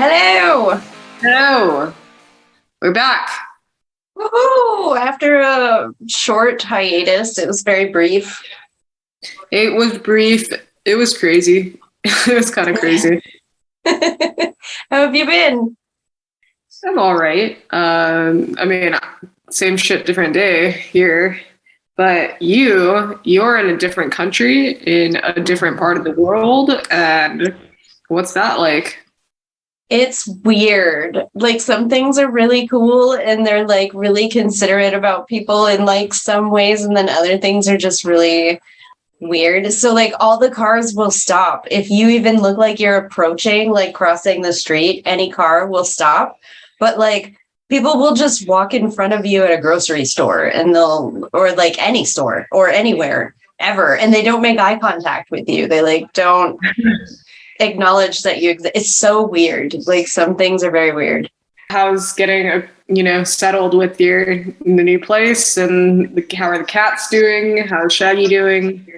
Hello! Hello! We're back. Woohoo! After a short hiatus, it was very brief. It was brief. It was crazy. It was kind of crazy. How have you been? I'm all right. Same shit, different day here. But you're in a different country, in a different part of the world, and what's that like? It's weird. Like, some things are really cool and they're like really considerate about people in like some ways, and then other things are just really weird. So like all the cars will stop. If you even look like you're approaching, like crossing the street, any car will stop. But like people will just walk in front of you at a grocery store and or like any store or anywhere ever. And they don't make eye contact with you. They like don't acknowledge that you exist. It's so weird. Like some things are very weird. How's getting settled with the new place, and how are the cats doing? How's Shaggy doing?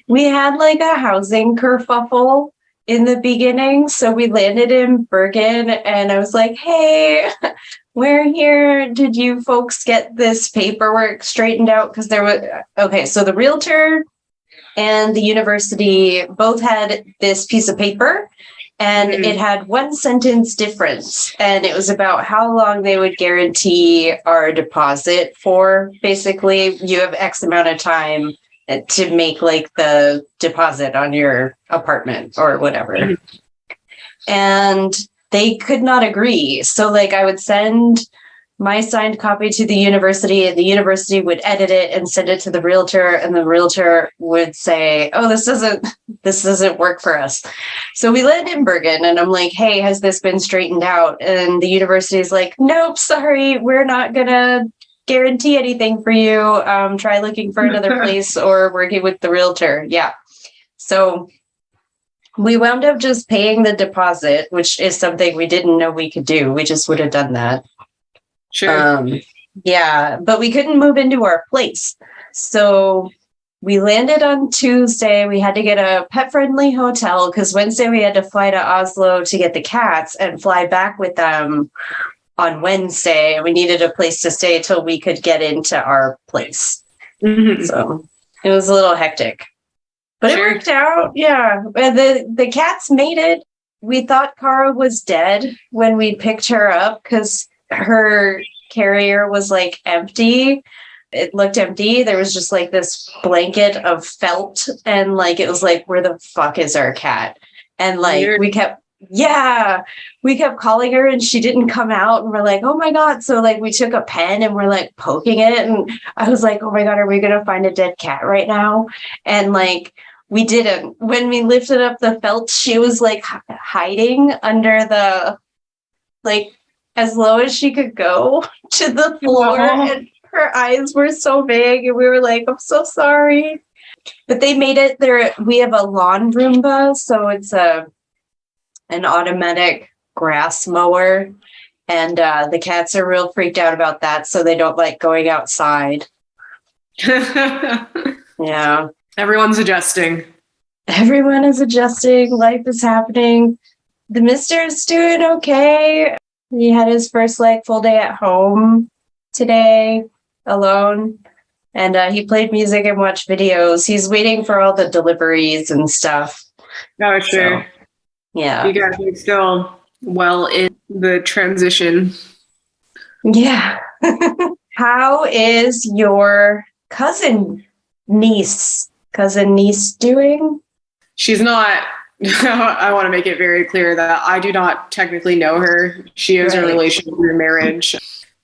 We had like a housing kerfuffle in the beginning. So we landed in Bergen and I was like, hey, we're here. Did you folks get this paperwork straightened out? Because so the realtor and the university both had this piece of paper, and it had one sentence difference, and it was about how long they would guarantee our deposit for. Basically, you have X amount of time to make like the deposit on your apartment or whatever. And they could not agree. So like I would send my signed copy to the university, and the university would edit it and send it to the realtor, and the realtor would say, oh, this doesn't work for us. So we landed in Bergen, and I'm like, hey, has this been straightened out? And the university is like, nope, sorry, we're not gonna guarantee anything for you. Try looking for another place or working with the realtor. Yeah. So we wound up just paying the deposit, which is something we didn't know we could do. We just would have done that. Sure. Yeah, but we couldn't move into our place. So we landed on Tuesday. We had to get a pet-friendly hotel because Wednesday we had to fly to Oslo to get the cats and fly back with them on Wednesday. And we needed a place to stay till we could get into our place. Mm-hmm. So it was a little hectic. But It worked out. Yeah. The cats made it. We thought Kara was dead when we picked her up because her carrier was like empty. It looked empty. There was just like this blanket of felt, and like it was like, where the fuck is our cat? And like we kept calling her and she didn't come out, and we're like, oh my god. So like we took a pen and we're like poking it, and I was like, oh my god, are we gonna find a dead cat right now? And like we didn't. When we lifted up the felt, she was like hiding under the, like, as low as she could go to the floor. Aww. And her eyes were so big, and we were like, I'm so sorry. But they made it there. We have a lawn Roomba, so it's an automatic grass mower, and the cats are real freaked out about that, so they don't like going outside. Yeah. Everyone's adjusting. Everyone is adjusting. Life is happening. The mister's doing okay. He had his first like full day at home today, alone, and he played music and watched videos. He's waiting for all the deliveries and stuff. Oh, sure. So, yeah. You guys are still well in the transition. Yeah. How is your cousin niece doing? She's not. I want to make it very clear that I do not technically know her. She is a relation through marriage.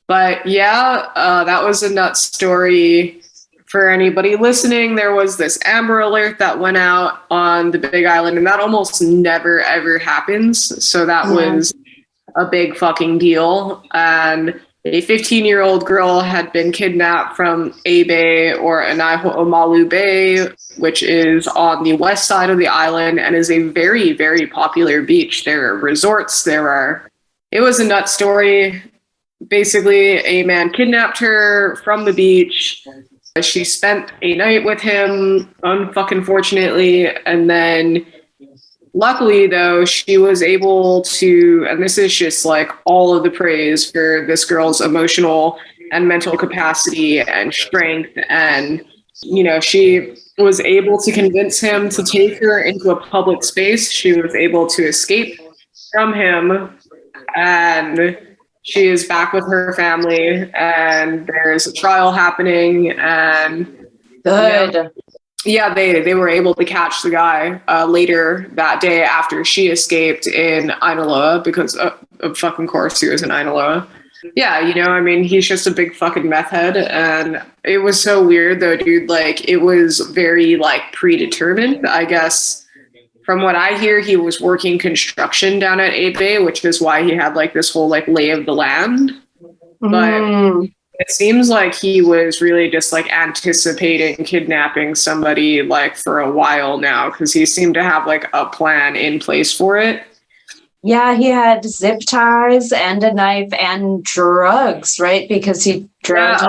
But yeah, that was a nuts story. For anybody listening, there was this Amber Alert that went out on the Big Island, and that almost never, ever happens. So that was a big fucking deal. And a 15-year-old girl had been kidnapped from A Bay, or Anaiho'omalu Bay, which is on the west side of the island and is a very, very popular beach. There are resorts. It was a nut story. Basically, a man kidnapped her from the beach. She spent a night with him, unfucking fortunately, and then Luckily, though, she was able to, and this is just like all of the praise for this girl's emotional and mental capacity and strength. And, she was able to convince him to take her into a public space. She was able to escape from him, and she is back with her family, and there's a trial happening. And Good. yeah, they were able to catch the guy later that day after she escaped in Ainaloa, because of fucking course he was in Ainaloa. Yeah, he's just a big fucking meth head. And it was so weird though, dude. Like, it was very like predetermined, I guess. From what I hear, he was working construction down at Ebe, which is why he had like this whole like lay of the land. But it seems like he was really just like anticipating kidnapping somebody like for a while now, because he seemed to have like a plan in place for it. Yeah, he had zip ties and a knife and drugs, right? Because he drugged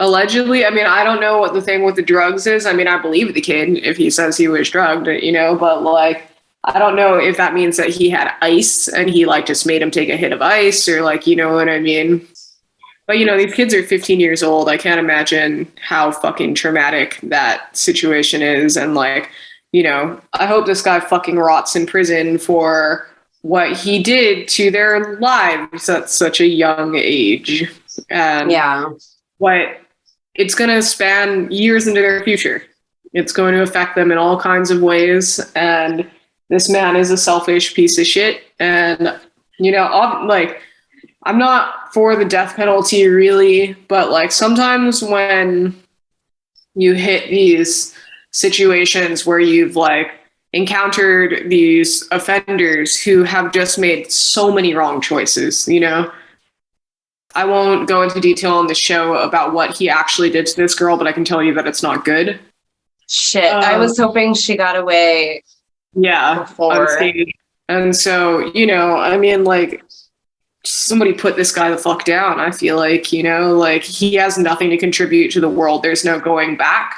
Allegedly. I mean, I don't know what the thing with the drugs is. I mean, I believe the kid if he says he was drugged, but like, I don't know if that means that he had ice and he like just made him take a hit of ice, or like, you know what I mean? But, these kids are 15 years old. I can't imagine how fucking traumatic that situation is. And like, I hope this guy fucking rots in prison for what he did to their lives at such a young age. And yeah, it's going to span years into their future. It's going to affect them in all kinds of ways. And this man is a selfish piece of shit. And, I'm not for the death penalty really, but like sometimes when you hit these situations where you've like encountered these offenders who have just made so many wrong choices, I won't go into detail on the show about what he actually did to this girl, but I can tell you that it's not good. Shit. I was hoping she got away. Yeah. Before. And so, like, somebody put this guy the fuck down. I feel like, like he has nothing to contribute to the world. There's no going back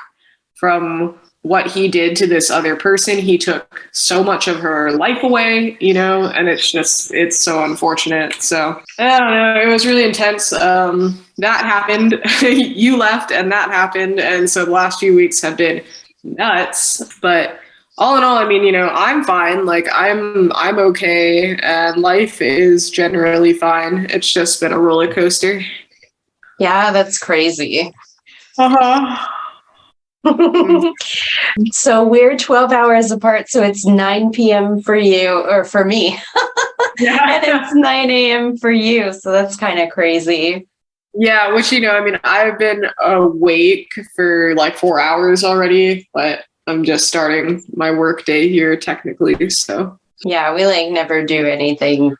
from what he did to this other person. He took so much of her life away, and it's so unfortunate. So I don't know. It was really intense. That happened. You left and that happened. And so the last few weeks have been nuts, but all in all, I'm fine. Like I'm okay, and life is generally fine. It's just been a roller coaster. Yeah, that's crazy. So we're 12 hours apart, so it's 9 p.m. for you, or for me. Yeah. And it's 9 a.m. for you, so that's kind of crazy. Yeah, which, I've been awake for like 4 hours already, but I'm just starting my work day here technically, so. Yeah, we like never do anything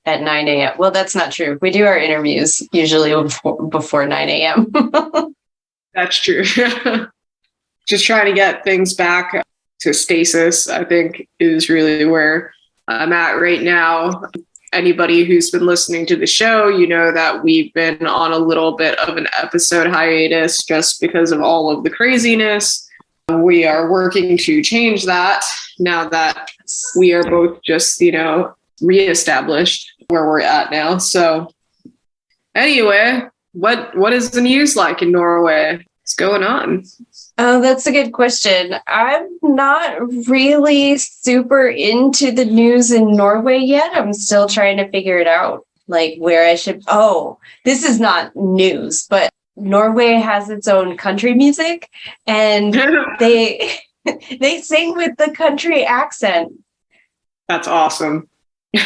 at 9 a.m. Well, that's not true. We do our interviews usually before 9 a.m. That's true. Just trying to get things back to stasis, I think, is really where I'm at right now. Anybody who's been listening to the show, that we've been on a little bit of an episode hiatus just because of all of the craziness. We are working to change that now that we are both just, reestablished where we're at now. So anyway, what is the news like in Norway? What's going on? Oh, that's a good question. I'm not really super into the news in Norway yet. I'm still trying to figure it out, like where I should. Oh, this is not news, but Norway has its own country music, and they sing with the country accent. That's awesome.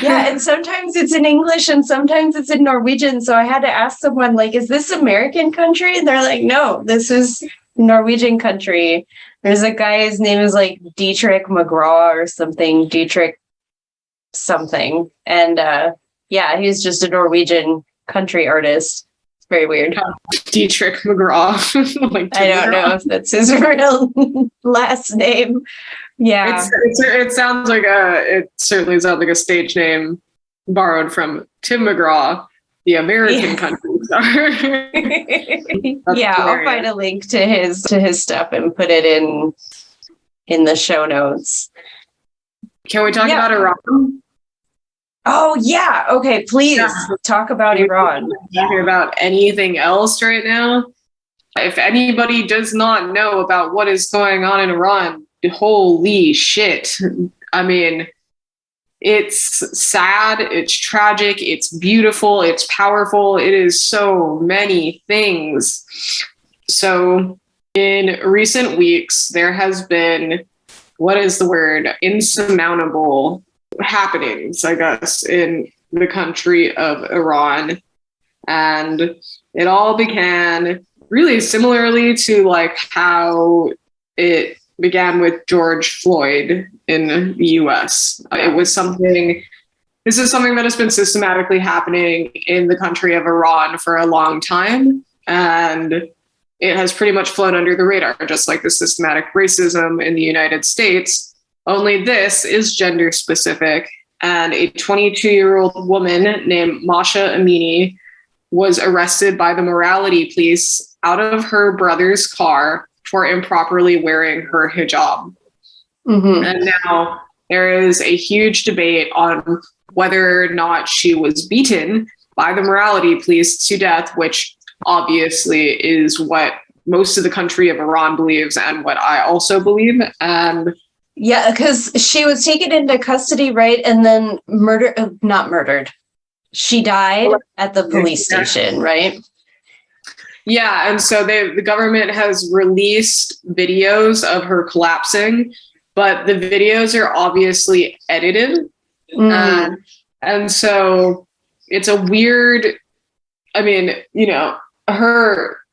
Yeah, and sometimes it's in English and sometimes it's in Norwegian. So I had to ask someone, like, is this American country? And they're like, no, this is Norwegian country. There's a guy, his name is like Dietrich McGraw or something, Dietrich something. And yeah, he's just a Norwegian country artist. It's very weird. Dietrich McGraw. Like I don't know if that's his real last name. Yeah. It sounds like it certainly sounds like a stage name borrowed from Tim McGraw, the American country star. Yeah, I'll find a link to his stuff and put it in the show notes. Can we talk about Iran? Oh, yeah. Okay, please talk about Iran. Talking about anything else right now? If anybody does not know about what is going on in Iran, holy shit. I mean, it's sad, it's tragic, it's beautiful, it's powerful. It is so many things. So in recent weeks, there has been, what is the word? Insurmountable happenings, I guess, in the country of Iran. And it all began really similarly to like how it began with George Floyd in the US. It was this is something that has been systematically happening in the country of Iran for a long time. And it has pretty much flown under the radar, just like the systematic racism in the United States. Only this is gender specific. And a 22-year-old woman named Mahsa Amini was arrested by the morality police out of her brother's car for improperly wearing her hijab. Mm-hmm. And now there is a huge debate on whether or not she was beaten by the morality police to death, which obviously is what most of the country of Iran believes and what I also believe. And yeah, because she was taken into custody, right? And then not murdered. She died at the police station, right? Yeah, and so the government has released videos of her collapsing, but the videos are obviously edited. And so it's a weird, I mean, you know,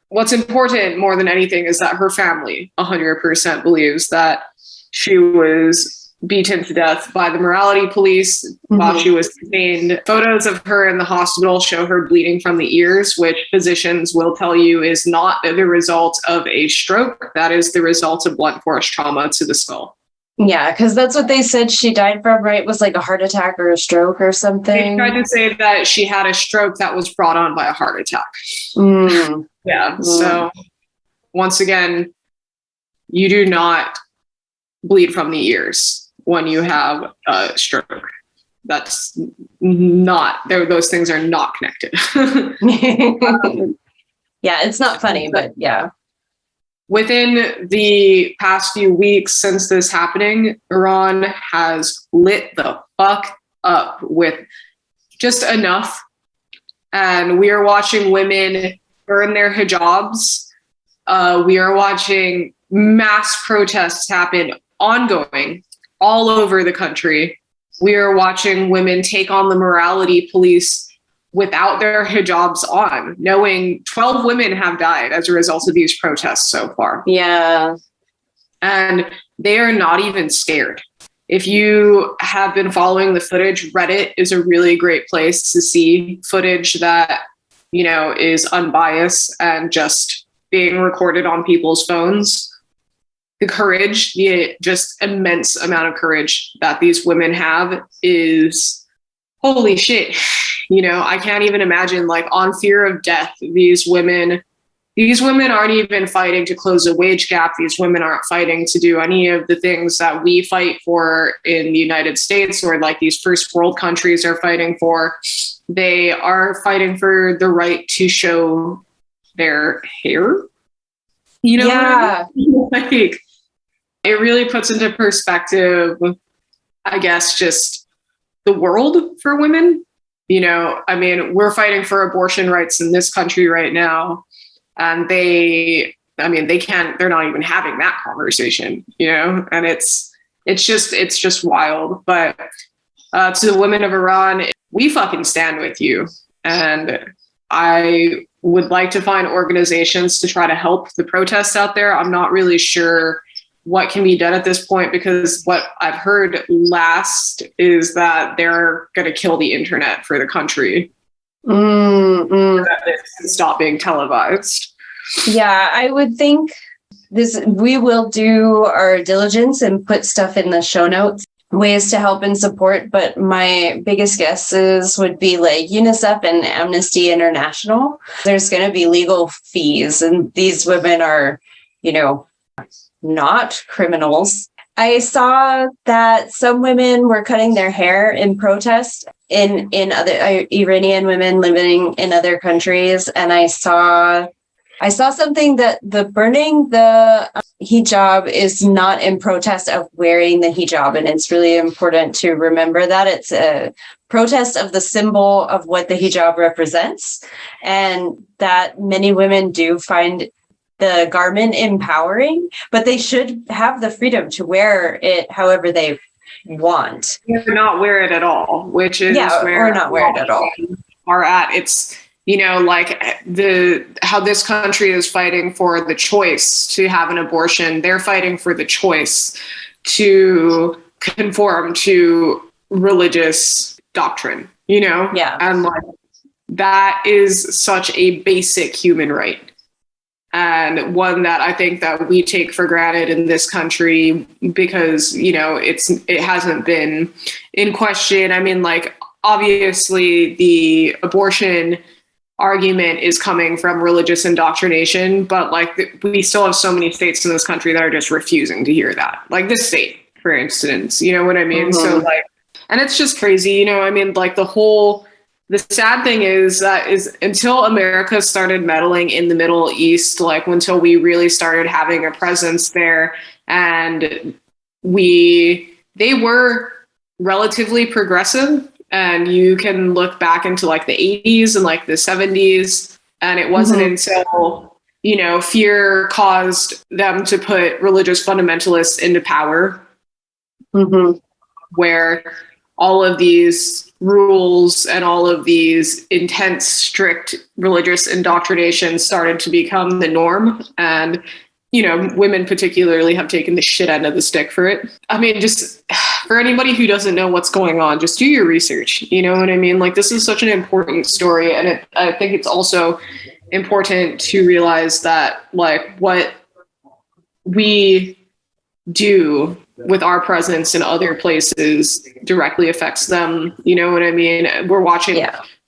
what's important more than anything is that her family 100% believes that she was beaten to death by the morality police while she was detained. Photos of her in the hospital show her bleeding from the ears, which physicians will tell you is not the result of a stroke. That is the result of blunt force trauma to the skull. Yeah, because that's what they said she died from, right? It was like a heart attack or a stroke or something. They tried to say that she had a stroke that was brought on by a heart attack. Yeah, so once again, you do not bleed from the ears when you have a stroke. That's not, those things are not connected. Yeah, it's not funny, but yeah. Within the past few weeks since this happening, Iran has lit the fuck up with just enough. And we are watching women burn their hijabs. We are watching mass protests happen ongoing all over the country. We are watching women take on the morality police without their hijabs on, knowing 12 women have died as a result of these protests so far. Yeah. And they are not even scared. If you have been following the footage, Reddit is a really great place to see footage that, you know, is unbiased and just being recorded on people's phones. The courage, the just immense amount of courage that these women have is holy shit. You know, I can't even imagine, like, on fear of death, these women aren't even fighting to close a wage gap. These women aren't fighting to do any of the things that we fight for in the United States or like these first world countries are fighting for. They are fighting for the right to show their hair. You know, yeah. What I mean? Like, it really puts into perspective, I guess, just the world for women. You know, I mean, we're fighting for abortion rights in this country right now. And they're not even having that conversation, you know, and it's just wild. But to the women of Iran, we fucking stand with you. And I would like to find organizations to try to help the protests out there. I'm not really sure what can be done at this point, because what I've heard last is that they're going to kill the internet for the country. That it can stop being televised. Yeah, I would think we will do our diligence and put stuff in the show notes, ways to help and support. But my biggest guesses would be like UNICEF and Amnesty International. There's going to be legal fees, and these women are, you know, not criminals. I saw that some women were cutting their hair in protest in other Iranian women living in other countries, and I saw something that the burning the hijab is not in protest of wearing the hijab, and it's really important to remember that it's a protest of the symbol of what the hijab represents, and that many women do find the garment empowering, but they should have the freedom to wear it however they want. Or not wear it at all, which is or not wear it at all. Are at it's, you know, like how this country is fighting for the choice to have an abortion. They're fighting for the choice to conform to religious doctrine, you know? Yeah. And like that is such a basic human right. And one that I think that we take for granted in this country because, you know, it hasn't been in question. I mean, like, obviously the abortion argument is coming from religious indoctrination, but like we still have so many states in this country that are just refusing to hear that. Like this state, for instance, you know what I mean? Mm-hmm. So like, and it's just crazy, you know, I mean, like the sad thing is that is until America started meddling in the Middle East, like until we really started having a presence there, and they were relatively progressive, and you can look back into like the 80s and like the 70s, and it wasn't until, you know, fear caused them to put religious fundamentalists into power, where all of these rules and all of these intense, strict religious indoctrination started to become the norm. And, you know, women particularly have taken the shit end of the stick for it. I mean, just for anybody who doesn't know what's going on, just do your research. You know what I mean? Like, this is such an important story. And I think it's also important to realize that, like, what we do with our presence in other places directly affects them. You know what I mean? We're watching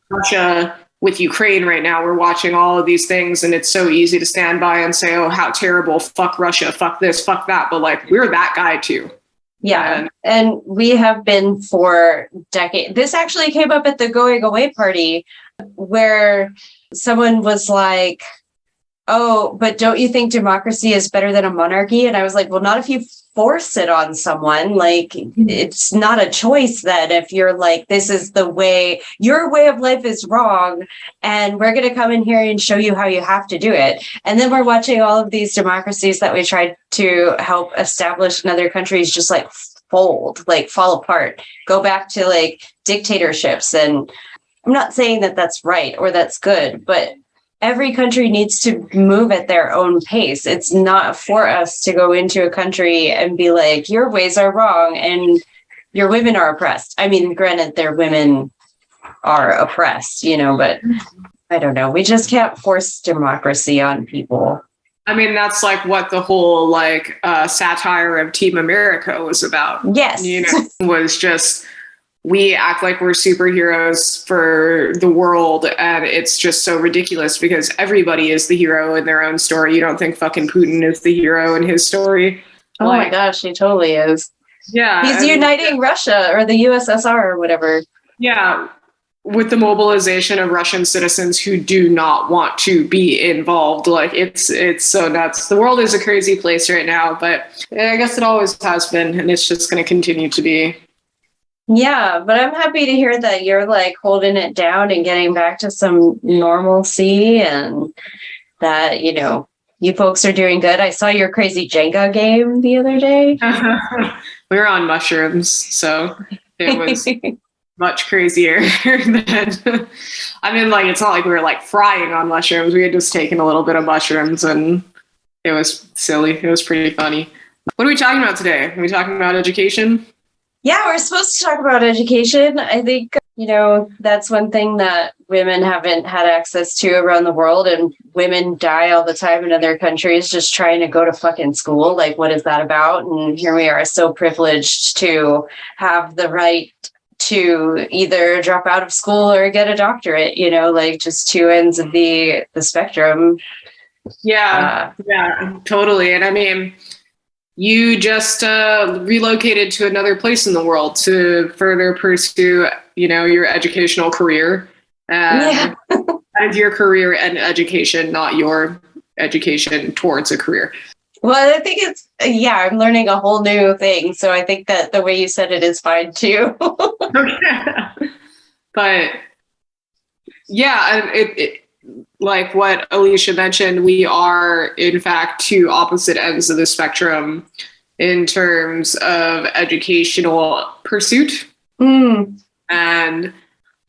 Russia with Ukraine right now. We're watching all of these things, and it's so easy to stand by and say, oh, how terrible, fuck Russia, fuck this, fuck that. But like, we're that guy too. Yeah. And we have been for decades. This actually came up at the Going Away party where someone was like, oh, but don't you think democracy is better than a monarchy? And I was like, well, not if you force it on someone. Like, it's not a choice then if you're like, this is the way, your way of life is wrong, and we're going to come in here and show you how you have to do it. And then we're watching all of these democracies that we tried to help establish in other countries just like fall apart, go back to like dictatorships. And I'm not saying that that's right or that's good, but every country needs to move at their own pace. It's not for us to go into a country and be like, your ways are wrong and your women are oppressed. I mean, granted, their women are oppressed, you know, but I don't know. We just can't force democracy on people. I mean, that's like what the whole like satire of Team America was about. Yes. You know, was just, we act like we're superheroes for the world, and it's just so ridiculous because everybody is the hero in their own story. You don't think fucking Putin is the hero in his story? Oh my gosh, he totally is. Yeah. He's uniting Russia or the USSR or whatever. Yeah. With the mobilization of Russian citizens who do not want to be involved. Like, it's so nuts. The world is a crazy place right now, but I guess it always has been, and it's just going to continue to be. Yeah, but I'm happy to hear that you're like holding it down and getting back to some normalcy, and that, you know, you folks are doing good. I saw your crazy Jenga game the other day. We were on mushrooms, so it was much crazier than, I mean, like, it's not like we were like frying on mushrooms. We had just taken a little bit of mushrooms, and it was silly. It was pretty funny. What are we talking about today? Are we talking about education? Yeah, we're supposed to talk about education. I think, you know, that's one thing that women haven't had access to around the world, and women die all the time in other countries just trying to go to fucking school. Like, what is that about? And here we are, so privileged to have the right to either drop out of school or get a doctorate, you know, like just two ends of the spectrum. Yeah, yeah, totally. And I mean, you just relocated to another place in the world to further pursue, your educational career. And your career and education, not your education towards a career. Well, I think I'm learning a whole new thing. So I think that the way you said it is fine too. Okay. But yeah, it like what Alicia mentioned, we are in fact two opposite ends of the spectrum in terms of educational pursuit. And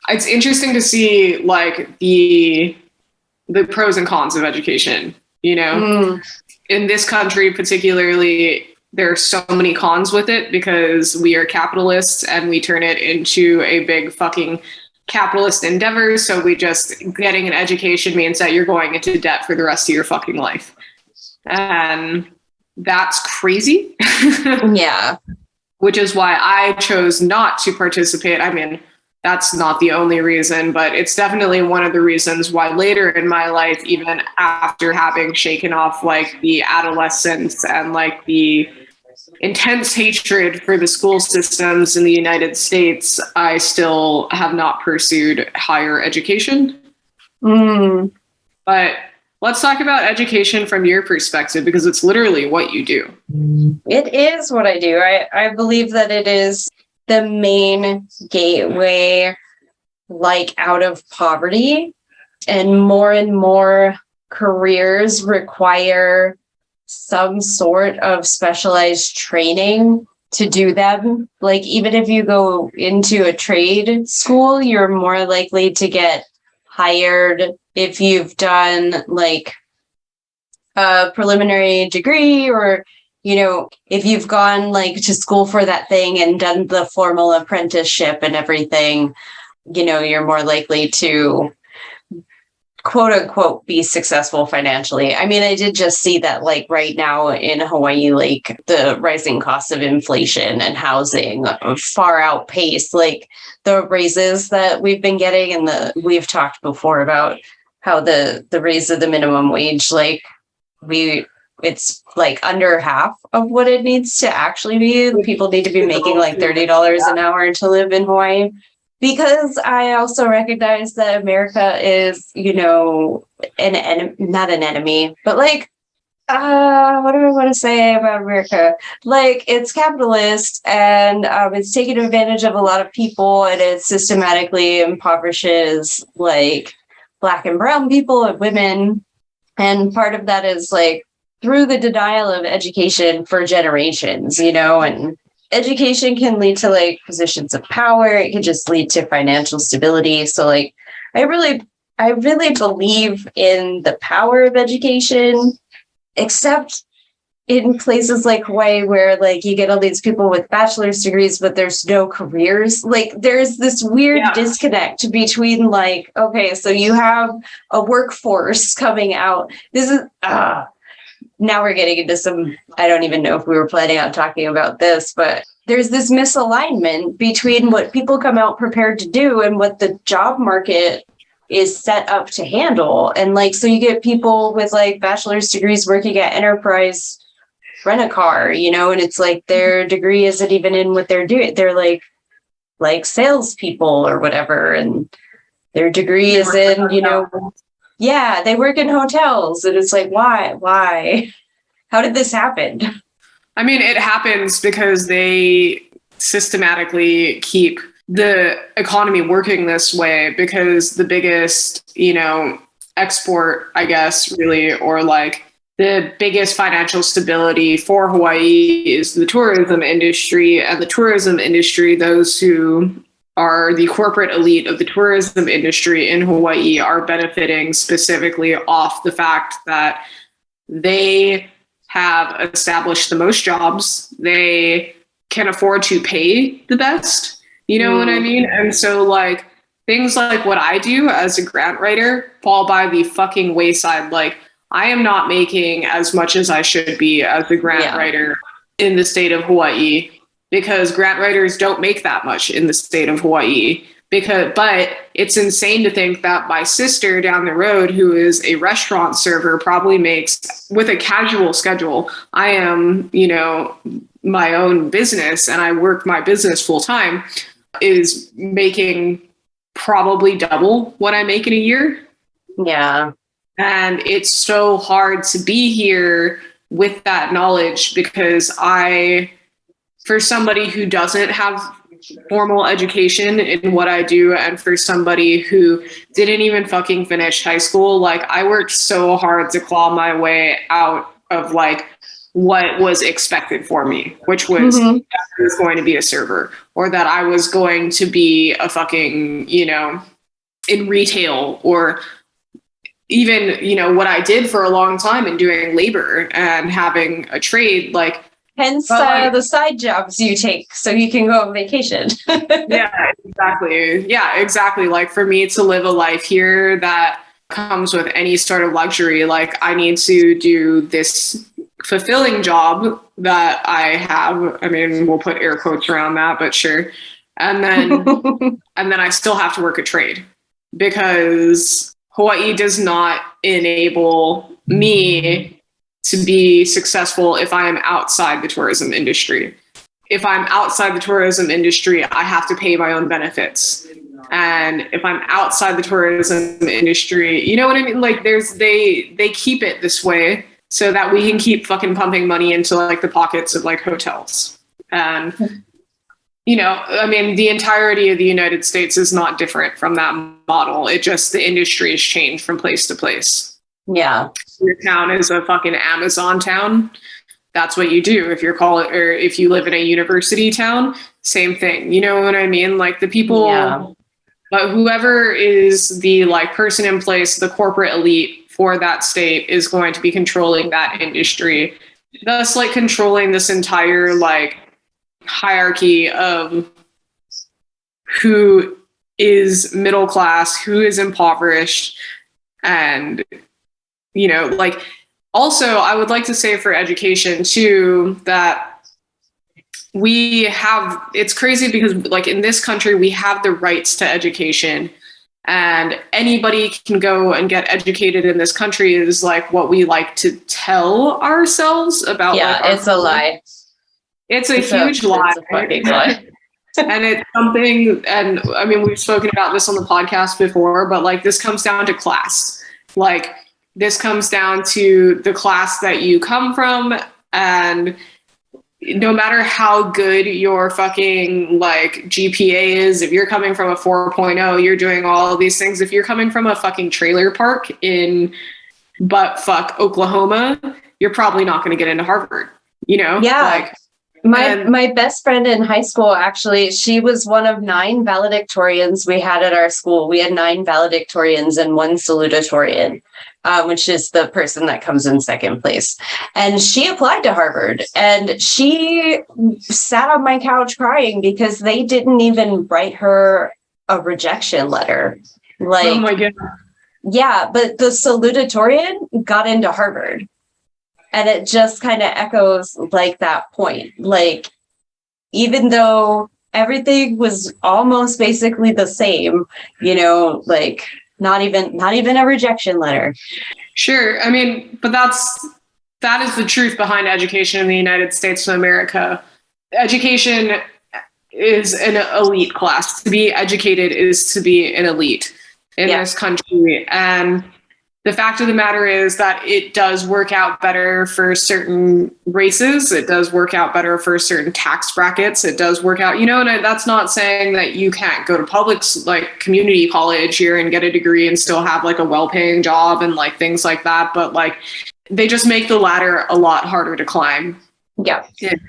it's interesting to see like the pros and cons of education, in this country particularly. There are so many cons with it because we are capitalists and we turn it into a big fucking capitalist endeavor. So getting an education means that you're going into debt for the rest of your fucking life. And that's crazy. Yeah. Which is why I chose not to participate. I mean, that's not the only reason, but it's definitely one of the reasons why later in my life, even after having shaken off like the adolescence and like the intense hatred for the school systems in the United States, I still have not pursued higher education. But let's talk about education from your perspective, because it's literally what you do. It is what I do. I believe that it is the main gateway, like, out of poverty, and more careers require some sort of specialized training to do them. Like, even if you go into a trade school, you're more likely to get hired if you've done like a preliminary degree, or if you've gone like to school for that thing and done the formal apprenticeship and everything, you're more likely to quote unquote be successful financially. I mean, I did just see that like right now in Hawaii, like the rising cost of inflation and housing far outpace like the raises that we've been getting. And we've talked before about how the raise of the minimum wage, like it's like under half of what it needs to actually be. People need to be making like $30 an hour to live in Hawaii. Because I also recognize that America is, not an enemy, but like, what do I want to say about America? Like, it's capitalist, and it's taking advantage of a lot of people, and it systematically impoverishes like Black and brown people and women. And part of that is like through the denial of education for generations, and education can lead to like positions of power. It can just lead to financial stability. So like, I really believe in the power of education, except in places like Hawaii, where like you get all these people with bachelor's degrees, but there's no careers. Like, there's this weird disconnect between like, okay, so you have a workforce coming out. This is, now we're getting into some, I don't even know if we were planning on talking about this, but there's this misalignment between what people come out prepared to do and what the job market is set up to handle. And like, so you get people with like bachelor's degrees working at Enterprise Rent-A-Car, and it's like their degree isn't even in what they're doing. They're like salespeople or whatever. And their degree is in, yeah, they work in hotels, and it's like, why? How did this happen? I mean, it happens because they systematically keep the economy working this way, because the biggest, export, I guess, really, or like the biggest financial stability for Hawaii is the tourism industry. And the tourism industry, those who are the corporate elite of the tourism industry in Hawaii, are benefiting specifically off the fact that they have established the most jobs. They can afford to pay the best, what I mean? And so like things like what I do as a grant writer fall by the fucking wayside. Like, I am not making as much as I should be as a grant writer in the state of Hawaii, because grant writers don't make that much in the state of Hawaii. but it's insane to think that my sister down the road, who is a restaurant server, probably makes, with a casual schedule, I am, my own business and I work my business full time, is making probably double what I make in a year. Yeah. And it's so hard to be here with that knowledge, because for somebody who doesn't have formal education in what I do, and for somebody who didn't even fucking finish high school, like, I worked so hard to claw my way out of like what was expected for me, which was that I was going to be a server, or that I was going to be a fucking, in retail, or even, what I did for a long time in doing labor and having a trade, like, hence the side jobs you take so you can go on vacation. Yeah, exactly. Like, for me to live a life here that comes with any sort of luxury, like, I need to do this fulfilling job that I have. I mean, we'll put air quotes around that, but sure. And then I still have to work a trade, because Hawaii does not enable me to be successful if I am outside the tourism industry. If I'm outside the tourism industry, I have to pay my own benefits. And if I'm outside the tourism industry, you know what I mean? Like, they keep it this way so that we can keep fucking pumping money into like the pockets of like hotels. And, I mean, the entirety of the United States is not different from that model. It just, the industry has changed from place to place. Yeah. Your town is a fucking Amazon town. That's what you do. If or if you live in a university town, same thing. You know what I mean? Like, the people, but whoever is the like person in place, the corporate elite for that state, is going to be controlling that industry, thus like controlling this entire like hierarchy of who is middle class, who is impoverished. And like, also, I would like to say for education too, that it's crazy because like in this country, we have the rights to education, and anybody can go and get educated in this country, is like what we like to tell ourselves about. Yeah, like, it's a lie. It's a huge lie. It's a fucking lie. And it's something, and I mean, we've spoken about this on the podcast before, but like, this comes down to class. Like, this comes down to the class that you come from, and no matter how good your fucking like GPA is, if you're coming from a 4.0, you're doing all of these things. If you're coming from a fucking trailer park in buttfuck Oklahoma, you're probably not going to get into Harvard, Yeah. Like, my best friend in high school, actually, she was one of 9 valedictorians we had at our school. We had 9 valedictorians and 1 salutatorian, which is the person that comes in second place. And she applied to Harvard, and she sat on my couch crying because they didn't even write her a rejection letter. Like, oh my God. Yeah, but the salutatorian got into Harvard. And it just kind of echoes like that point. Like, even though everything was almost basically the same, like not even a rejection letter. Sure. I mean, but that is the truth behind education in the United States of America. Education is an elite class. To be educated is to be an elite in this country. And the fact of the matter is that it does work out better for certain races. It does work out better for certain tax brackets. It does work out, and that's not saying that you can't go to public, like community college here and get a degree and still have like a well-paying job and like things like that. But like, they just make the ladder a lot harder to climb. Yeah. If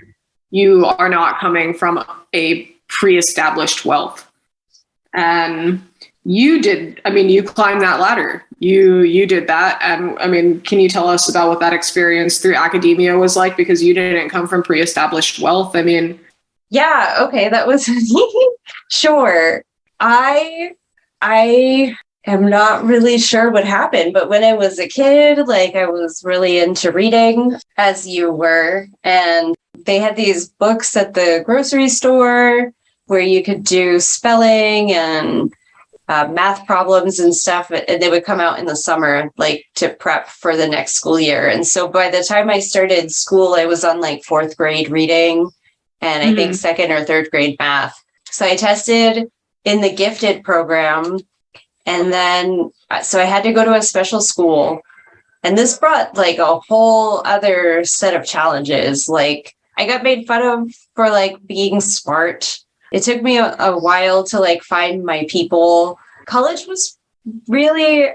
you are not coming from a pre-established wealth. And you climbed that ladder. You did that. And I mean, can you tell us about what that experience through academia was like? Because you didn't come from pre-established wealth. I mean. Yeah. Okay. That was sure. I am not really sure what happened, but when I was a kid, like, I was really into reading, as you were. And they had these books at the grocery store where you could do spelling and math problems and stuff, and they would come out in the summer, like to prep for the next school year. And so by the time I started school, I was on like 4th grade reading and I think 2nd or 3rd grade math. So I tested in the gifted program, and then so I had to go to a special school, and this brought like a whole other set of challenges. Like I got made fun of for like being smart. It took me a while to like find my people. College was really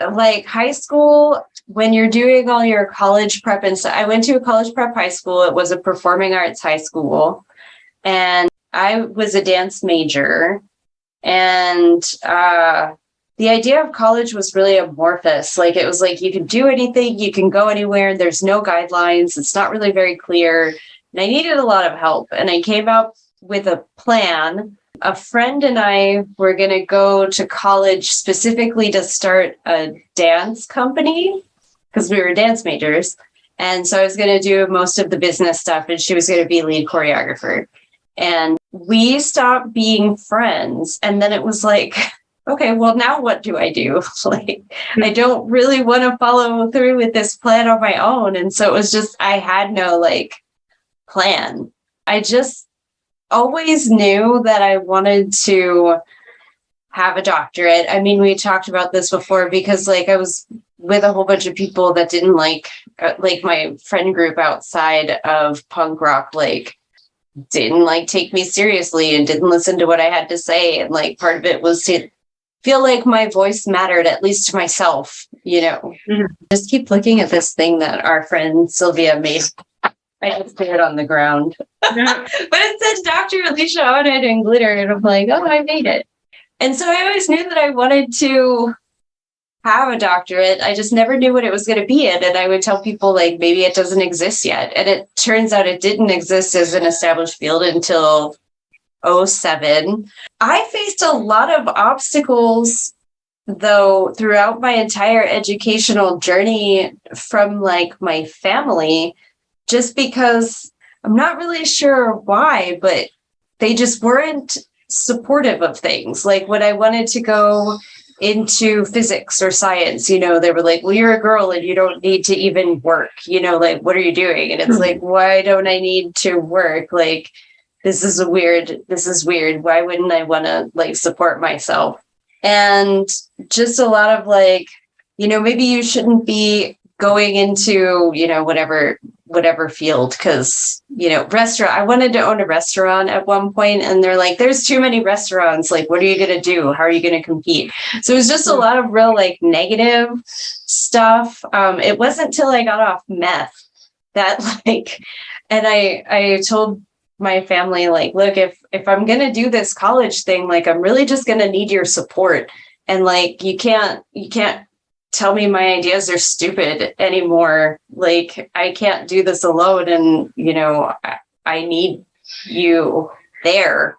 like high school when you're doing all your college prep and stuff. I went to a college prep high school. It was a performing arts high school, and I was a dance major. And the idea of college was really amorphous. Like it was like you can do anything, you can go anywhere. There's no guidelines. It's not really very clear. And I needed a lot of help. And I came up with a plan. A friend and I were going to go to college specifically to start a dance company because we were dance majors. And so I was going to do most of the business stuff, and she was going to be lead choreographer. And we stopped being friends. And then it was like, okay, well, now what do I do? Like, I don't really want to follow through with this plan on my own. And so it was just, I had no like plan. I just always knew that I wanted to have a doctorate. I mean, we talked about this before because like I was with a whole bunch of people that didn't like my friend group outside of punk rock, like didn't like take me seriously and didn't listen to what I had to say. And like part of it was to feel like my voice mattered, at least to myself, you know. Just keep looking at this thing that our friend Sylvia made. I just threw it on the ground. But it said Dr. Alicia on it in glitter. And I'm like, oh, I made it. And so I always knew that I wanted to have a doctorate. I just never knew what it was going to be in. And I would tell people like, maybe it doesn't exist yet. And it turns out it didn't exist as an established field until 2007. I faced a lot of obstacles, though, throughout my entire educational journey from like my family, just because I'm not really sure why, but they just weren't supportive of things. Like when I wanted to go into physics or science, you know, they were like, well, you're a girl and you don't need to even work, you know, like, what are you doing? And it's like, why don't I need to work? Like, this is weird. Why wouldn't I want to like support myself? And just a lot of like, you know, maybe you shouldn't be going into, you know, whatever field, because, you know, restaurant, I wanted to own a restaurant at one point, and they're like, there's too many restaurants, like, what are you going to do? How are you going to compete? So it was just a lot of real like negative stuff. It wasn't till I got off meth that like, and I told my family, like, look, if I'm going to do this college thing, like, I'm really just going to need your support. And like, you can't tell me my ideas are stupid anymore. Like, I can't do this alone. And, you know, I need you there,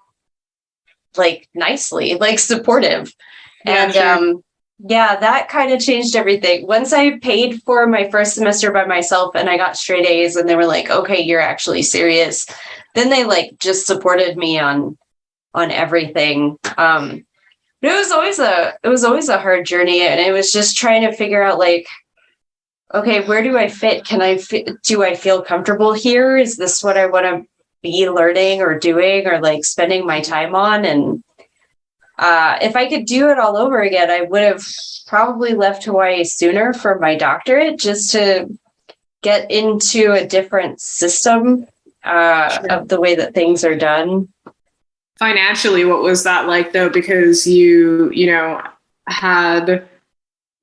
like nicely, like supportive. Yeah, and, sure. Yeah, that kind of changed everything. Once I paid for my first semester by myself and I got straight A's and they were like, okay, you're actually serious. Then they like just supported me on everything. But it was always a hard journey, and it was just trying to figure out like, okay, where do I fit? Do I feel comfortable here? Is this what I want to be learning or doing or like spending my time on? And if I could do it all over again, I would have probably left Hawaii sooner for my doctorate, just to get into a different system of the way that things are done. Financially, what was that like though? Because you know, had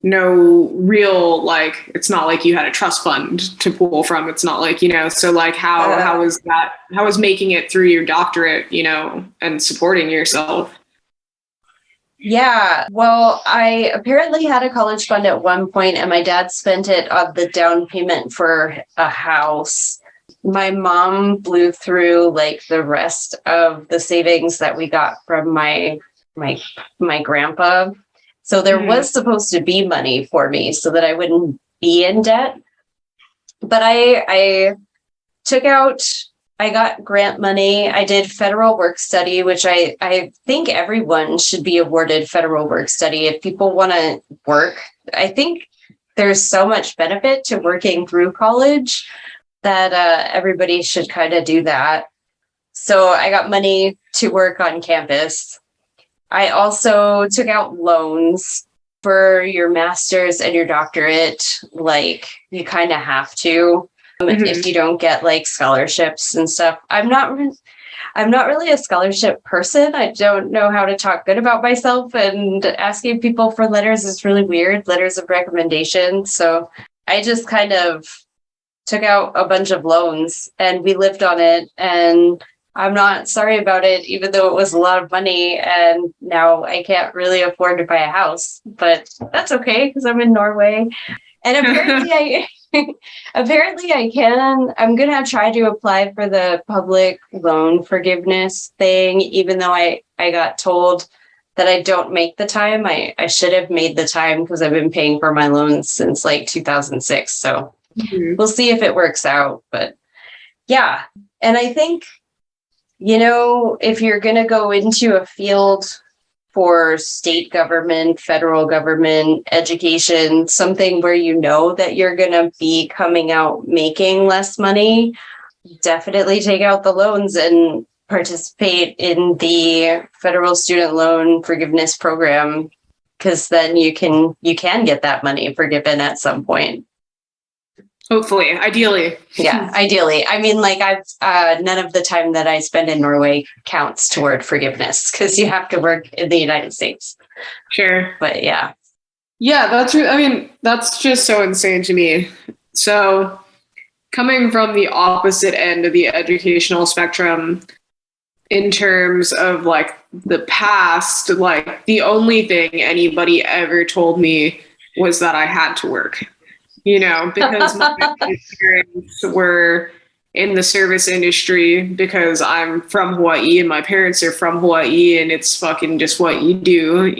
no real, like, it's not like you had a trust fund to pull from. It's not like, you know, so like how was that? How was making it through your doctorate, you know, and supporting yourself? Yeah, well, I apparently had a college fund at one point, and my dad spent it on the down payment for a house. My mom blew through like the rest of the savings that we got from my grandpa. So there was supposed to be money for me so that I wouldn't be in debt. But I took out I got grant money. I did federal work study, which I think everyone should be awarded federal work study. If people want to work, I think there's so much benefit to working through college that everybody should kind of do that. So I got money to work on campus. I also took out loans for your master's and your doctorate. Like, you kind of have to. If you don't get like scholarships and stuff. I'm not really a scholarship person. I don't know how to talk good about myself, and asking people for letters is really weird, letters of recommendation. So I just kind of took out a bunch of loans and we lived on it, and I'm not sorry about it, even though it was a lot of money and now I can't really afford to buy a house, but that's okay because I'm in Norway. And apparently I can. I'm going to try to apply for the public loan forgiveness thing, even though I got told that I don't make the time. I should have made the time because I've been paying for my loans since like 2006. So we'll see if it works out. But yeah. And I think, if you're going to go into a field for state government, federal government, education, something where that you're going to be coming out making less money, definitely take out the loans and participate in the federal student loan forgiveness program, because then you can get that money forgiven at some point. Hopefully, ideally. Yeah, ideally. I mean, like, I've none of the time that I spend in Norway counts toward forgiveness because you have to work in the United States. Sure. But yeah. Yeah, that's just so insane to me. So coming from the opposite end of the educational spectrum, in terms of like the past, like the only thing anybody ever told me was that I had to work. Because my parents were in the service industry, because I'm from Hawaii and my parents are from Hawaii, and it's fucking just what you do,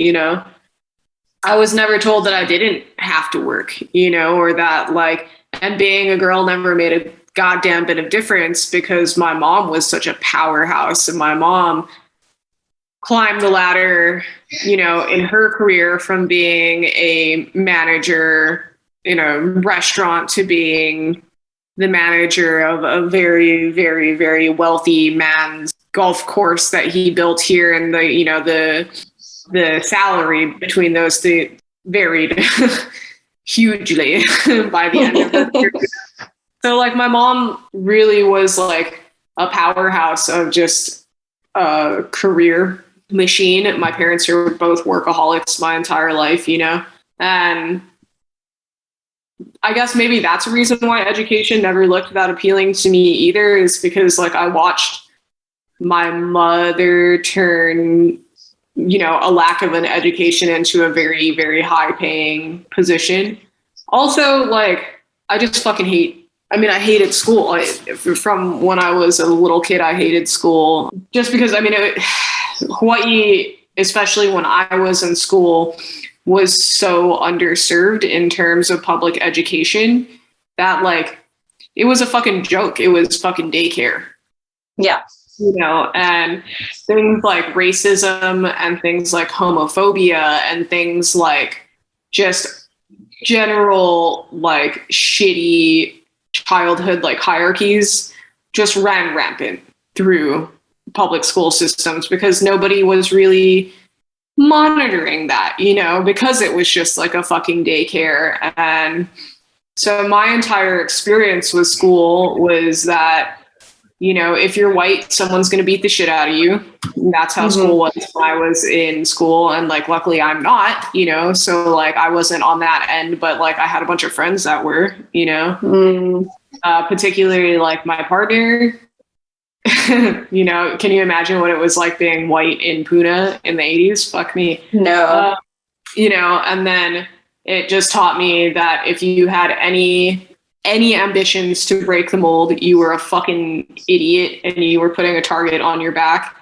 I was never told that I didn't have to work, or that like, and being a girl never made a goddamn bit of difference because my mom was such a powerhouse, and my mom climbed the ladder, in her career from being a manager in a restaurant to being the manager of a very, very, very wealthy man's golf course that he built here. And the salary between those two varied hugely by the end of her career. So like my mom really was like a powerhouse of just a career machine. My parents are both workaholics my entire life, and I guess maybe that's a reason why education never looked that appealing to me either, is because like I watched my mother turn, a lack of an education into a very, very high paying position. Also, like, I just fucking I hated school. From when I was a little kid, I hated school just because, Hawaii, especially when I was in school, was so underserved in terms of public education that like it was a fucking joke. It was fucking daycare. Yeah. And things like racism and things like homophobia and things like just general like shitty childhood like hierarchies just ran rampant through public school systems because nobody was really monitoring that, because it was just like a fucking daycare. And so my entire experience with school was that, if you're white, someone's going to beat the shit out of you. And that's how school was when I was in school. And like, luckily I'm not, so like I wasn't on that end, but like I had a bunch of friends that were, particularly like my partner. Can you imagine what it was like being white in Pune in the 80s? Fuck me. No. And then it just taught me that if you had any ambitions to break the mold, you were a fucking idiot and you were putting a target on your back.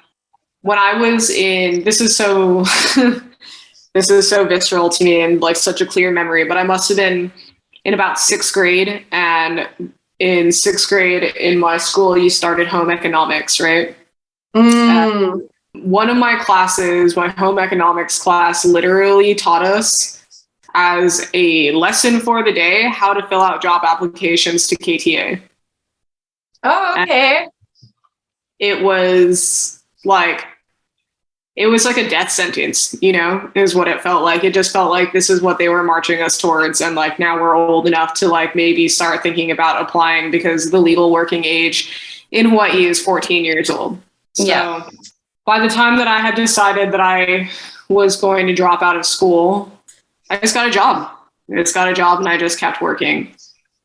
When I was in, this is so visceral to me and like such a clear memory, but I must have been in about 6th grade, and in 6th grade in my school, you started home economics, right? One of my classes, my home economics class, literally taught us as a lesson for the day how to fill out job applications to KTA. Oh, okay. And it was like a death sentence, you know, is what it felt like. It just felt like this is what they were marching us towards. And like, now we're old enough to like maybe start thinking about applying, because the legal working age in Hawaii is 14 years old. So Yeah. by the time that I had decided that I was going to drop out of school, I just got a job. And I just kept working.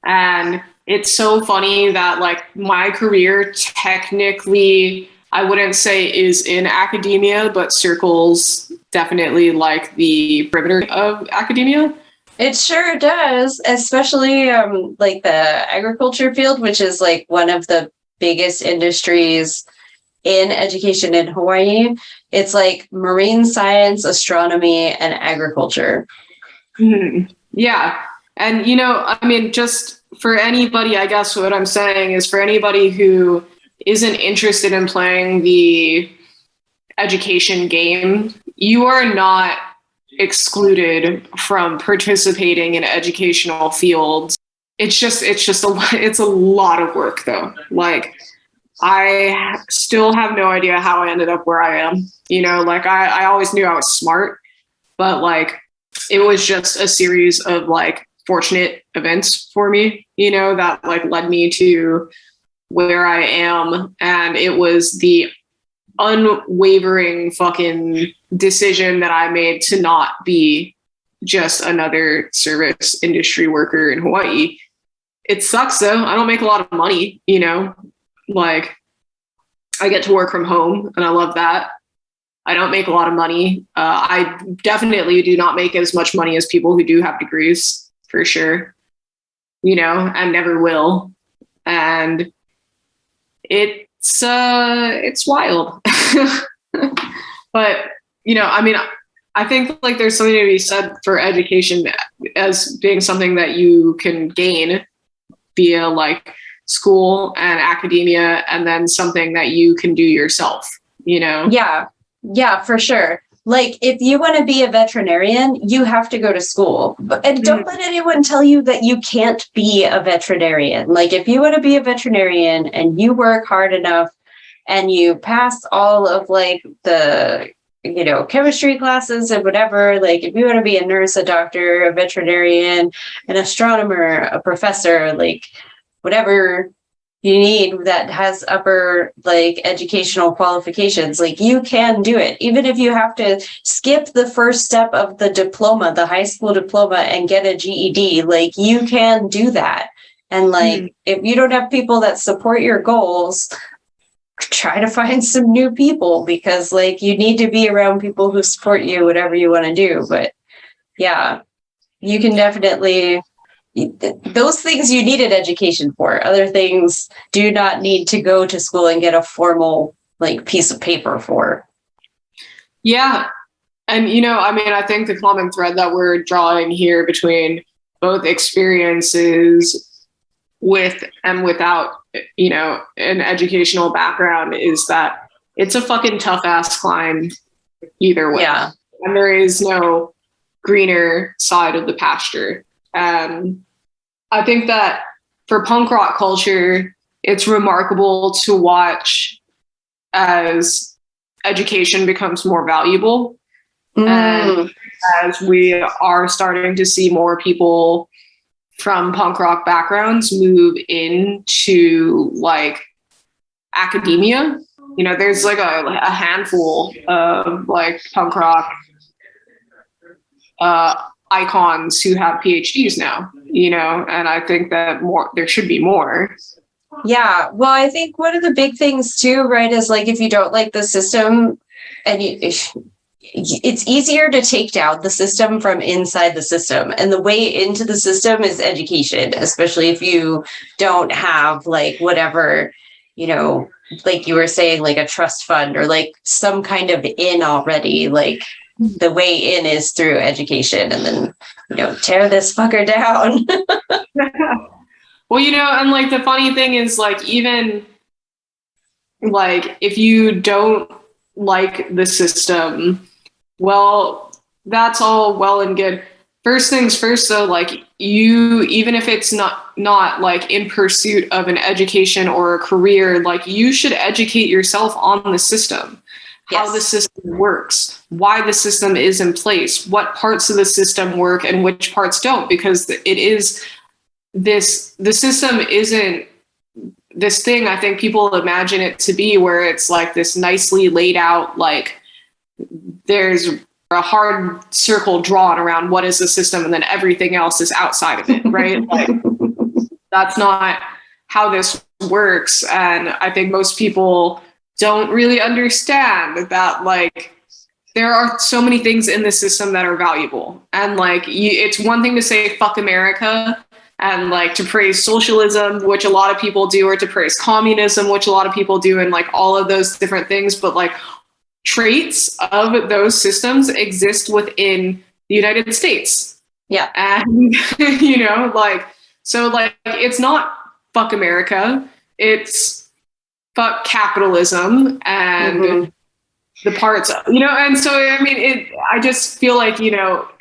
And it's so funny that like my career technically, I wouldn't say is in academia, but circles definitely like the perimeter of academia. It sure does, especially like the agriculture field, which is like one of the biggest industries in education in Hawaii. It's like marine science, astronomy, and agriculture. Mm-hmm. Yeah. And, you know, I mean, just for anybody, I guess what I'm saying is for anybody who isn't interested in playing the education game, you are not excluded from participating in educational fields. It's a lot of work though. Like, I still have no idea how I ended up where I am. You know, like I always knew I was smart, but like it was just a series of like fortunate events for me, you know, that like led me to where I am. And it was the unwavering fucking decision that I made to not be just another service industry worker in Hawaii. It sucks though. I don't make a lot of money, you know, like I get to work from home and I love that. I don't make a lot of money. I definitely do not make as much money as people who do have degrees, for sure, you know, and never will. And it's wild. But, you know, I mean, I think like there's something to be said for education as being something that you can gain via like school and academia, and then something that you can do yourself, you know? Yeah, for sure. Like if you want to be a veterinarian, you have to go to school. And don't let anyone tell you that you can't be a veterinarian. Like if you want to be a veterinarian and you work hard enough and you pass all of like the, you know, chemistry classes and whatever, like if you want to be a nurse, a doctor, a veterinarian, an astronomer, a professor, like whatever you need that has upper like educational qualifications, like you can do it. Even if you have to skip the first step of the diploma, the high school diploma, and get a GED, like you can do that. And like if you don't have people that support your goals, try to find some new people, because like you need to be around people who support you, whatever you want to do. But yeah, you can definitely, those things you needed education for. Other things do not need to go to school and get a formal like piece of paper for. Yeah. And, you know, I mean, I think the common thread that we're drawing here between both experiences with and without, you know, an educational background is that it's a fucking tough ass climb either way. Yeah. And there is no greener side of the pasture. I think that for punk rock culture, it's remarkable to watch as education becomes more valuable. And as we are starting to see more people from punk rock backgrounds move into like academia, you know, there's like a handful of like punk rock icons who have PhDs now, you know, and I think that there should be more. Yeah. Well, I think one of the big things too, right, is like if you don't like the system and it's easier to take down the system from inside the system. And the way into the system is education, especially if you don't have like whatever, you know, like you were saying, like a trust fund or like some kind of in already. Like the way in is through education, and then, you know, tear this fucker down. Well, and like the funny thing is, like, even like if you don't like the system, well, that's all well and good. First things first, though, like even if it's not like in pursuit of an education or a career, like you should educate yourself on the system, how the system works, why the system is in place, what parts of the system work and which parts don't, because the system isn't this thing I think people imagine it to be, where it's like this nicely laid out, like there's a hard circle drawn around what is the system and then everything else is outside of it, right? Like, that's not how this works. And I think most people don't really understand that, like, there are so many things in the system that are valuable. And like, it's one thing to say fuck America and like to praise socialism, which a lot of people do, or to praise communism, which a lot of people do, and like all of those different things. But like, traits of those systems exist within the United States. Yeah. And, like, so like, it's not fuck America, it's fuck capitalism and the parts of, and so, I mean, I just feel like,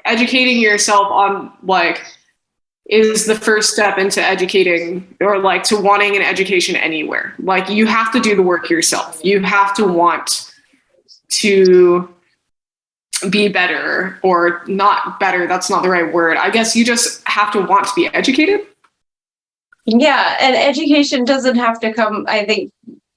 educating yourself on like, is the first step into educating, or like to wanting an education anywhere. Like, you have to do the work yourself. You have to want to be better, or not better, that's not the right word. I guess you just have to want to be educated. Yeah, and education doesn't have to come, I think,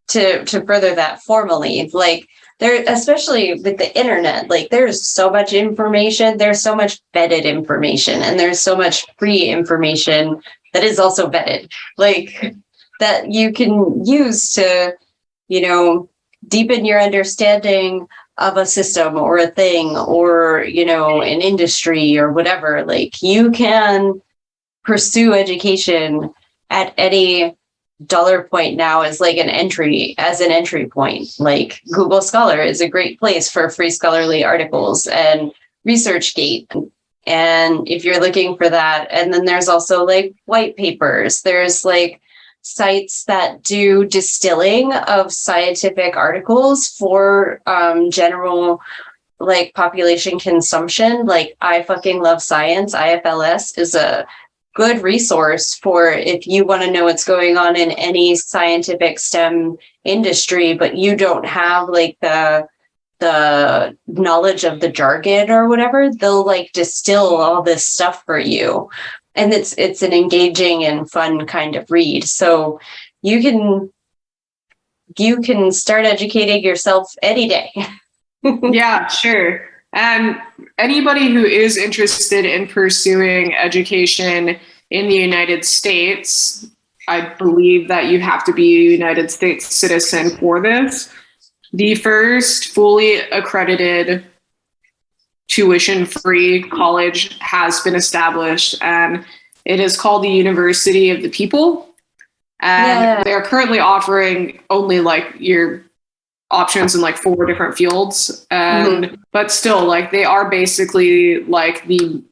to further that formally. Like, there, especially with the internet, like there's so much information, there's so much vetted information, and there's so much free information that is also vetted, like that you can use to, deepen your understanding of a system or a thing, or, an industry or whatever. Like, you can pursue education at any dollar point now as an entry point. Like, Google Scholar is a great place for free scholarly articles, and ResearchGate. And if you're looking for that, and then there's also like white papers, there's like sites that do distilling of scientific articles for general like population consumption. Like, I fucking love science. IFLS is a good resource for if you want to know what's going on in any scientific STEM industry, but you don't have like the knowledge of the jargon or whatever. They'll like distill all this stuff for you. And it's an engaging and fun kind of read. So you can start educating yourself any day. Yeah, sure. And anybody who is interested in pursuing education in the United States, I believe that you have to be a United States citizen for this. The first fully accredited tuition-free college has been established, and it is called the University of the People. And they're currently offering only like your options in like 4 different fields. And but still, like, they are basically like the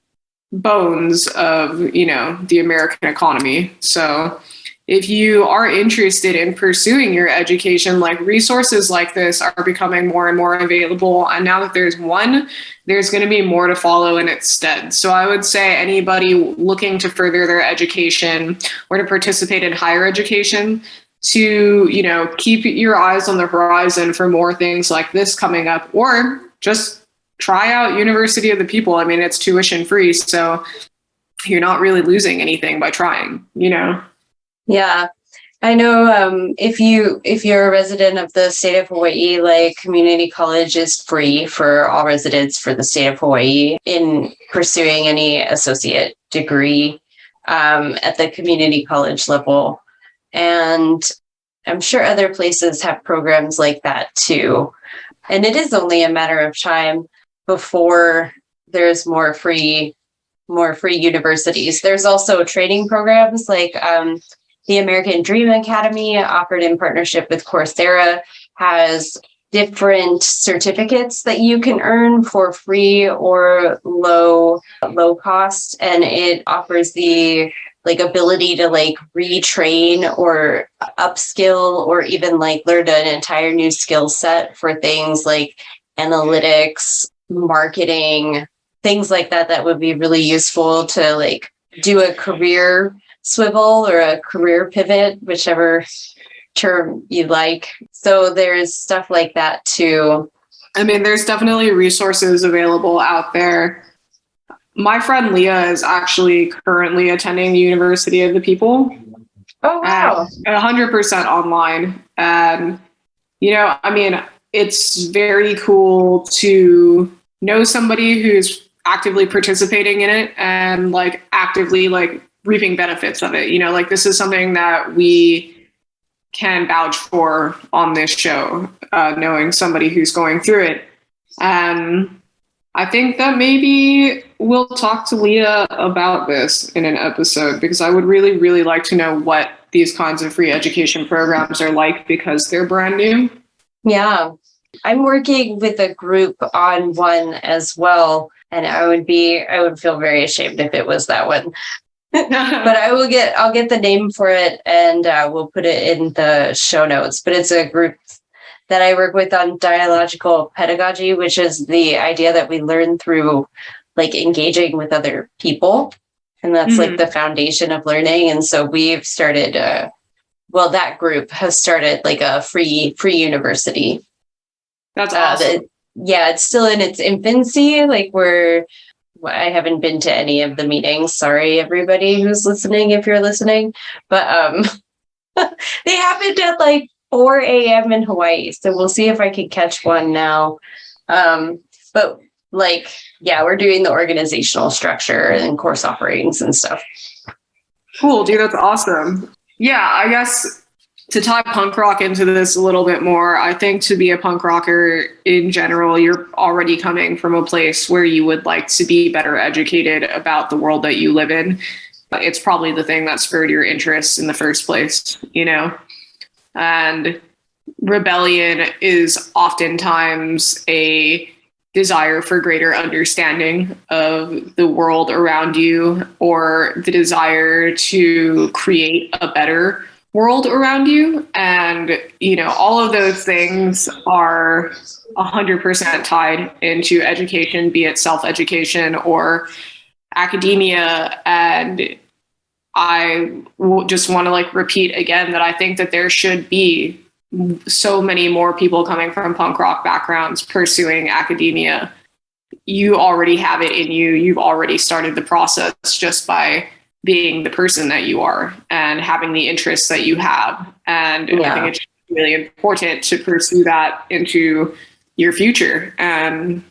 bones of, the American economy. So if you are interested in pursuing your education, like, resources like this are becoming more and more available. And now that there's one, there's going to be more to follow in its stead. So I would say anybody looking to further their education or to participate in higher education, to, keep your eyes on the horizon for more things like this coming up, or just try out University of the People. I mean, it's tuition free, so you're not really losing anything by trying, Yeah, I know. If you're a resident of the state of Hawaii, like, community college is free for all residents for the state of Hawaii in pursuing any associate degree at the community college level. And I'm sure other places have programs like that too. And it is only a matter of time before there's more free universities. There's also training programs like the American Dream Academy, offered in partnership with Coursera, has different certificates that you can earn for free or low cost, and it offers the like ability to like retrain or upskill or even like learn an entire new skill set for things like analytics, marketing, things like that, that would be really useful to like do a career swivel or a career pivot, whichever term you like. So there's stuff like that too. I mean, there's definitely resources available out there. My friend Leah is actually currently attending the University of the People. Oh, wow. 100% online. And, you know, I mean, it's very cool to know somebody who's actively participating in it and like actively like reaping benefits of it. You know, like this is something that we can vouch for on this show, knowing somebody who's going through it. And I think that maybe we'll talk to Leah about this in an episode, because I would really, really like to know what these kinds of free education programs are like, because they're brand new. Yeah. I'm working with a group on one as well, and I would feel very ashamed if it was that one. But I'll get the name for it, and we'll put it in the show notes. But it's a group that I work with on dialogical pedagogy, which is the idea that we learn through like engaging with other people. And that's like the foundation of learning. And so we've started, that group has started like a free university. That's awesome. It's still in its infancy. Like I haven't been to any of the meetings. Sorry, everybody who's listening, if you're listening. But they happened at like 4 a.m. in Hawaii. So we'll see if I can catch one now. But like, yeah, we're doing the organizational structure and course offerings and stuff. Cool, dude. That's awesome. Yeah, I guess to tie punk rock into this a little bit more, I think to be a punk rocker in general, you're already coming from a place where you would like to be better educated about the world that you live in. It's probably the thing that spurred your interest in the first place, you know? And rebellion is oftentimes a desire for greater understanding of the world around you, or the desire to create a better world around you. And, you know, all of those things are 100% tied into education, be it self-education or academia. And I just want to like repeat again that I think that there should be so many more people coming from punk rock backgrounds pursuing academia. You already have it in you. You've already started the process just by being the person that you are and having the interests that you have. And I think it's really important to pursue that into your future. And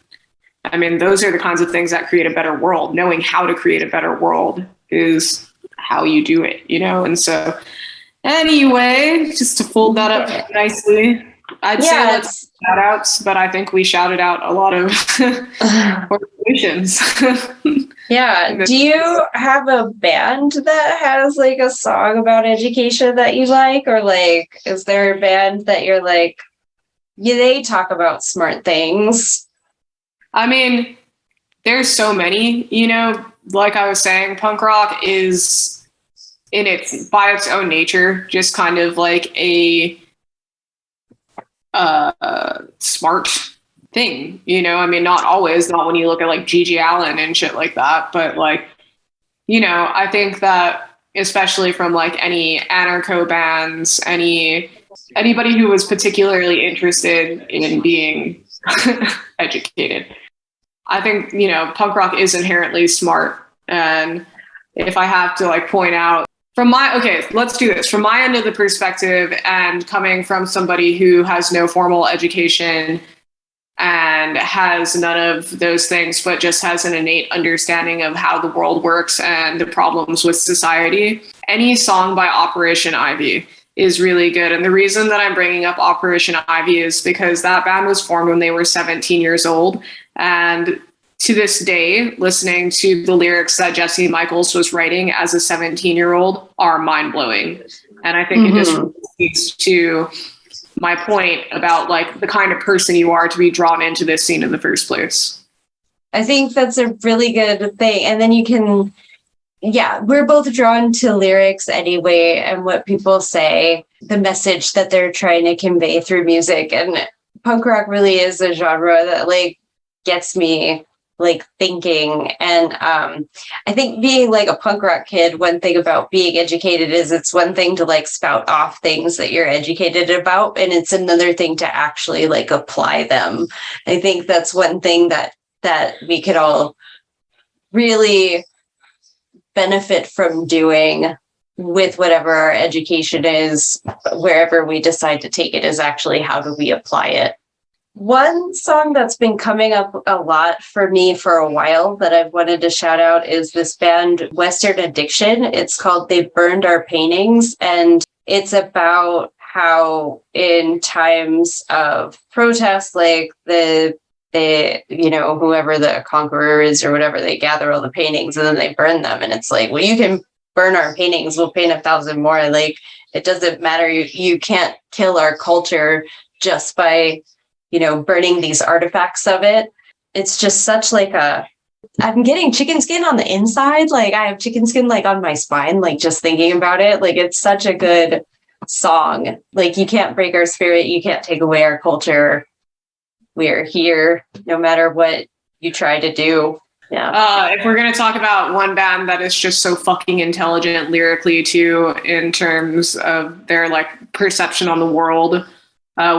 I mean, those are the kinds of things that create a better world. Knowing how to create a better world is how you do it, you know? And so anyway, just to fold that up nicely, I'd say let's shout outs, but I think we shouted out a lot of organizations. Yeah. Do you have a band that has like a song about education that you like? Or like, is there a band that you're like, they talk about smart things? I mean, there's so many, you know, like I was saying, punk rock is by its own nature, just kind of like a smart thing, you know? I mean, not always, not when you look at like Gigi Allen and shit like that, but like, you know, I think that especially from like any anarcho bands, anybody who was particularly interested in being educated, I think, you know, punk rock is inherently smart. And if I have to like point out let's do this. From my end of the perspective, and coming from somebody who has no formal education and has none of those things, but just has an innate understanding of how the world works and the problems with society, any song by Operation Ivy is really good. And the reason that I'm bringing up Operation Ivy is because that band was formed when they were 17 years old. And to this day, listening to the lyrics that Jesse Michaels was writing as a 17-year-old are mind-blowing. And I think it just speaks to my point about like the kind of person you are to be drawn into this scene in the first place. I think that's a really good thing. And then you can yeah, we're both drawn to lyrics anyway, and what people say, the message that they're trying to convey through music. And punk rock really is a genre that like gets me like thinking. And I think being like a punk rock kid, one thing about being educated is it's one thing to like spout off things that you're educated about, and it's another thing to actually like apply them. I think that's one thing that we could all really benefit from doing with whatever our education is, wherever we decide to take it, is actually how do we apply it. One song that's been coming up a lot for me for a while that I've wanted to shout out is this band Western Addiction. It's called They Burned Our Paintings, and it's about how in times of protest, like the you know, whoever the conqueror is or whatever, they gather all the paintings and then they burn them. And it's like, well, you can burn our paintings, we'll paint 1,000 more. Like, it doesn't matter. You can't kill our culture just by, you know, burning these artifacts of it. It's just such like I'm getting chicken skin on the inside. Like, I have chicken skin like on my spine, like just thinking about it. Like, it's such a good song. Like, you can't break our spirit. You can't take away our culture. We're here no matter what you try to do. Yeah. If we're going to talk about one band that is just so fucking intelligent lyrically too, in terms of their like perception on the world,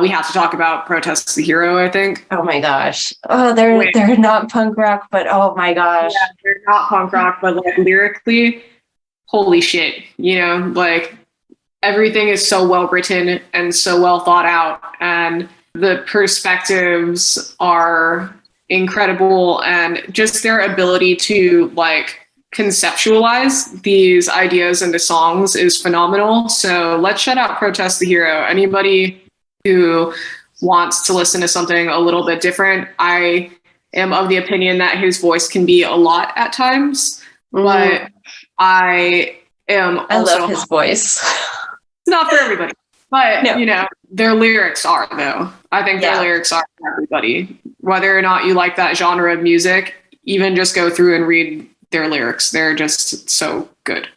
we have to talk about Protest the Hero, I think. Oh my gosh. Oh, they're not punk rock, but oh my gosh. Yeah, they're not punk rock, but like lyrically, holy shit. You know, like everything is so well written and so well thought out, and the perspectives are incredible, and just their ability to like conceptualize these ideas into songs is phenomenal. So let's shout out Protest the Hero. Anybody who wants to listen to something a little bit different, I am of the opinion that his voice can be a lot at times, but I love his voice. It's not for everybody. But, no. You know, their lyrics are, though. I think their lyrics are for everybody. Whether or not you like that genre of music, even just go through and read their lyrics. They're just so good.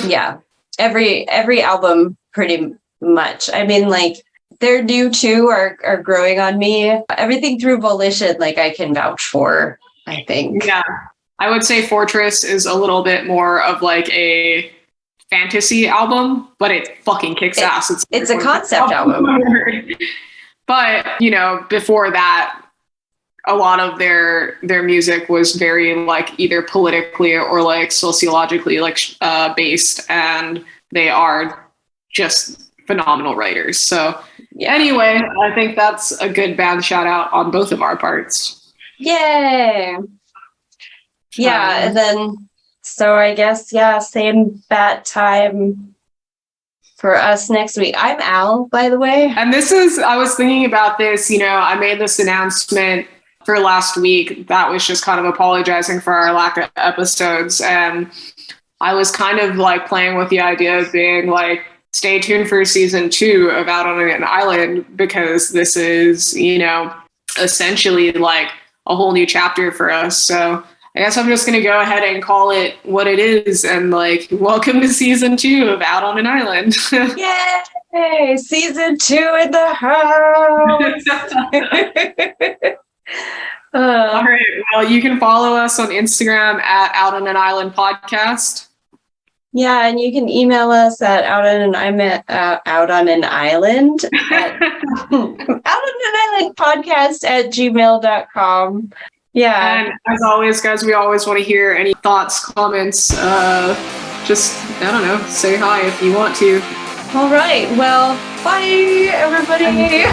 Yeah. Every album, pretty much. I mean, like, their new two are growing on me. Everything through Volition, like, I can vouch for, I think. Yeah. I would say Fortress is a little bit more of, like, a fantasy album, but it fucking kicks ass. It's a concept album. But, you know, before that, a lot of their music was very like either politically or like sociologically like based, and they are just phenomenal writers. So anyway, I think that's a good band shout out on both of our parts. Yay! Yeah, and then so I guess, same bat time for us next week. I'm Al, by the way. And I was thinking about this, you know, I made this announcement for last week that was just kind of apologizing for our lack of episodes. And I was kind of like playing with the idea of being like, stay tuned for season 2 of Out on an Island, because this is, you know, essentially like a whole new chapter for us. So I guess I'm just going to go ahead and call it what it is, and like, welcome to season 2 of Out on an Island. Yay! Season 2 in the house! All right. Well, you can follow us on Instagram at Out on an Island Podcast. Yeah, and you can email us at out on an island podcast at gmail.com. Yeah. And as always, guys, we always want to hear any thoughts, comments. Just, I don't know, say hi if you want to. All right. Well, bye, everybody.